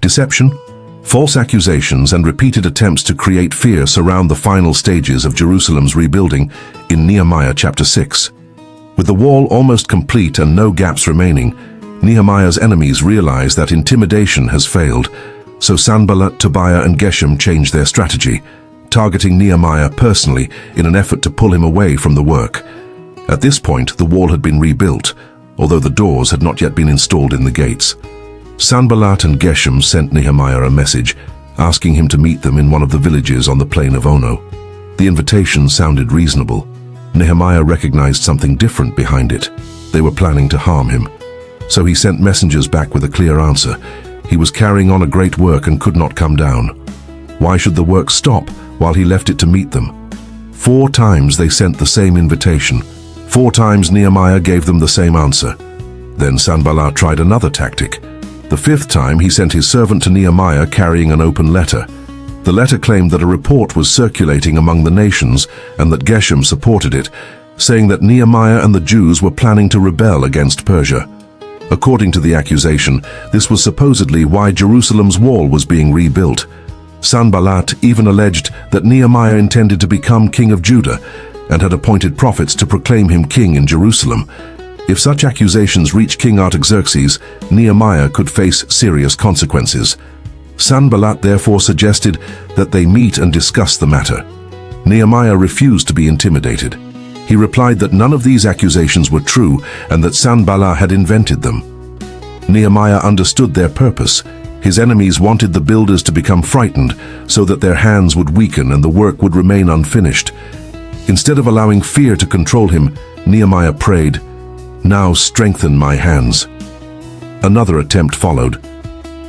Deception, false accusations, and repeated attempts to create fear surround the final stages of Jerusalem's rebuilding in Nehemiah chapter 6. With the wall almost complete and no gaps remaining, Nehemiah's enemies realize that intimidation has failed, so Sanballat, Tobiah, and Geshem change their strategy, targeting Nehemiah personally in an effort to pull him away from the work. At this point, the wall had been rebuilt, although the doors had not yet been installed in the gates. Sanballat and Geshem sent Nehemiah a message, asking him to meet them in one of the villages on the plain of Ono. The invitation sounded reasonable. Nehemiah recognized something different behind it. They were planning to harm him. So he sent messengers back with a clear answer. He was carrying on a great work and could not come down. Why should the work stop while he left it to meet them? 4 times they sent the same invitation. 4 times Nehemiah gave them the same answer. Then Sanballat tried another tactic. The 5th time he sent his servant to Nehemiah carrying an open letter. The letter claimed that a report was circulating among the nations and that Geshem supported it, saying that Nehemiah and the Jews were planning to rebel against Persia. According to the accusation, this was supposedly why Jerusalem's wall was being rebuilt. Sanballat even alleged that Nehemiah intended to become king of Judah and had appointed prophets to proclaim him king in Jerusalem. If such accusations reached King Artaxerxes, Nehemiah could face serious consequences. Sanballat therefore suggested that they meet and discuss the matter. Nehemiah refused to be intimidated. He replied that none of these accusations were true and that Sanballat had invented them. Nehemiah understood their purpose. His enemies wanted the builders to become frightened so that their hands would weaken and the work would remain unfinished. Instead of allowing fear to control him, Nehemiah prayed, "Now strengthen my hands." Another attempt followed,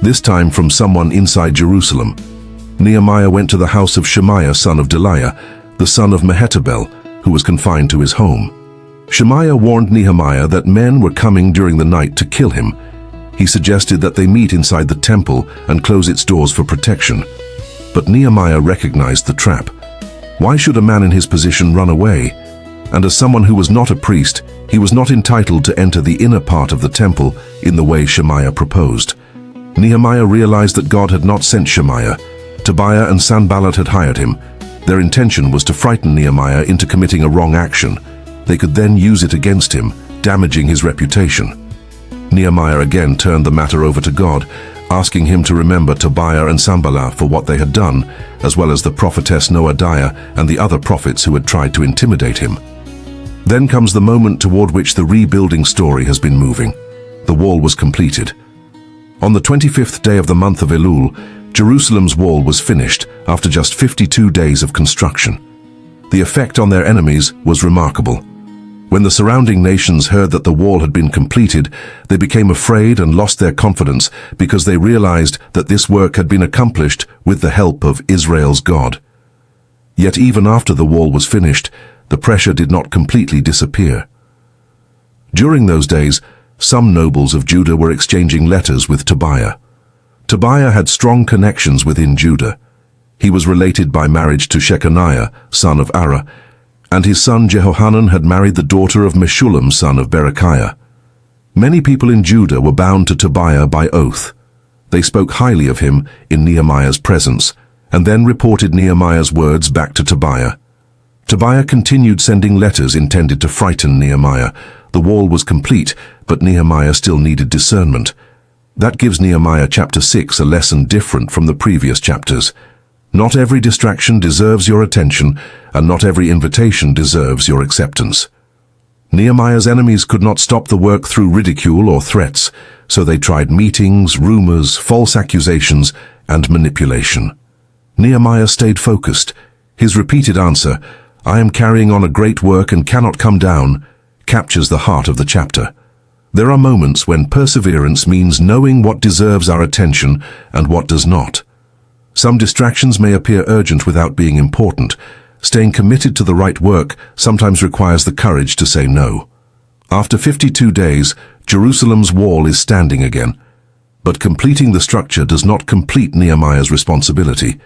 this time from someone inside Jerusalem. Nehemiah went to the house of Shemaiah, son of Delaiah, the son of Mehetabel, who was confined to his home. Shemaiah warned Nehemiah that men were coming during the night to kill him. He suggested that they meet inside the temple and close its doors for protection. But Nehemiah recognized the trap. Why should a man in his position run away? And as someone who was not a priest, he was not entitled to enter the inner part of the temple in the way Shemaiah proposed. Nehemiah realized that God had not sent Shemaiah. Tobiah and Sanballat had hired him. Their intention was to frighten Nehemiah into committing a wrong action. They could then use it against him, damaging his reputation. Nehemiah again turned the matter over to God, asking him to remember Tobiah and Sanballat for what they had done, as well as the prophetess Noadiah and the other prophets who had tried to intimidate him. Then comes the moment toward which the rebuilding story has been moving. The wall was completed. On the 25th day of the month of Elul, Jerusalem's wall was finished after just 52 days of construction. The effect on their enemies was remarkable. When the surrounding nations heard that the wall had been completed, they became afraid and lost their confidence because they realized that this work had been accomplished with the help of Israel's God. Yet even after the wall was finished, the pressure did not completely disappear. During those days, some nobles of Judah were exchanging letters with Tobiah. Tobiah had strong connections within Judah. He was related by marriage to Shechaniah, son of Ara, and his son Jehohanan had married the daughter of Meshullam, son of Berechiah. Many people in Judah were bound to Tobiah by oath. They spoke highly of him in Nehemiah's presence, and then reported Nehemiah's words back to Tobiah. Tobiah continued sending letters intended to frighten Nehemiah. The wall was complete, but Nehemiah still needed discernment. That gives Nehemiah chapter 6 a lesson different from the previous chapters. Not every distraction deserves your attention, and not every invitation deserves your acceptance. Nehemiah's enemies could not stop the work through ridicule or threats, so they tried meetings, rumors, false accusations, and manipulation. Nehemiah stayed focused. His repeated answer, "I am carrying on a great work and cannot come down," captures the heart of the chapter. There are moments when perseverance means knowing what deserves our attention and what does not. Some distractions may appear urgent without being important. Staying committed to the right work sometimes requires the courage to say no. After 52 days, Jerusalem's wall is standing again. But completing the structure does not complete Nehemiah's responsibility.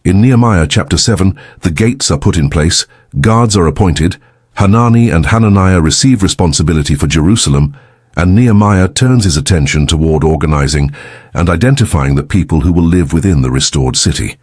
In Nehemiah chapter 7, the gates are put in place, guards are appointed, Hanani and Hananiah receive responsibility for Jerusalem, and Nehemiah turns his attention toward organizing and identifying the people who will live within the restored city.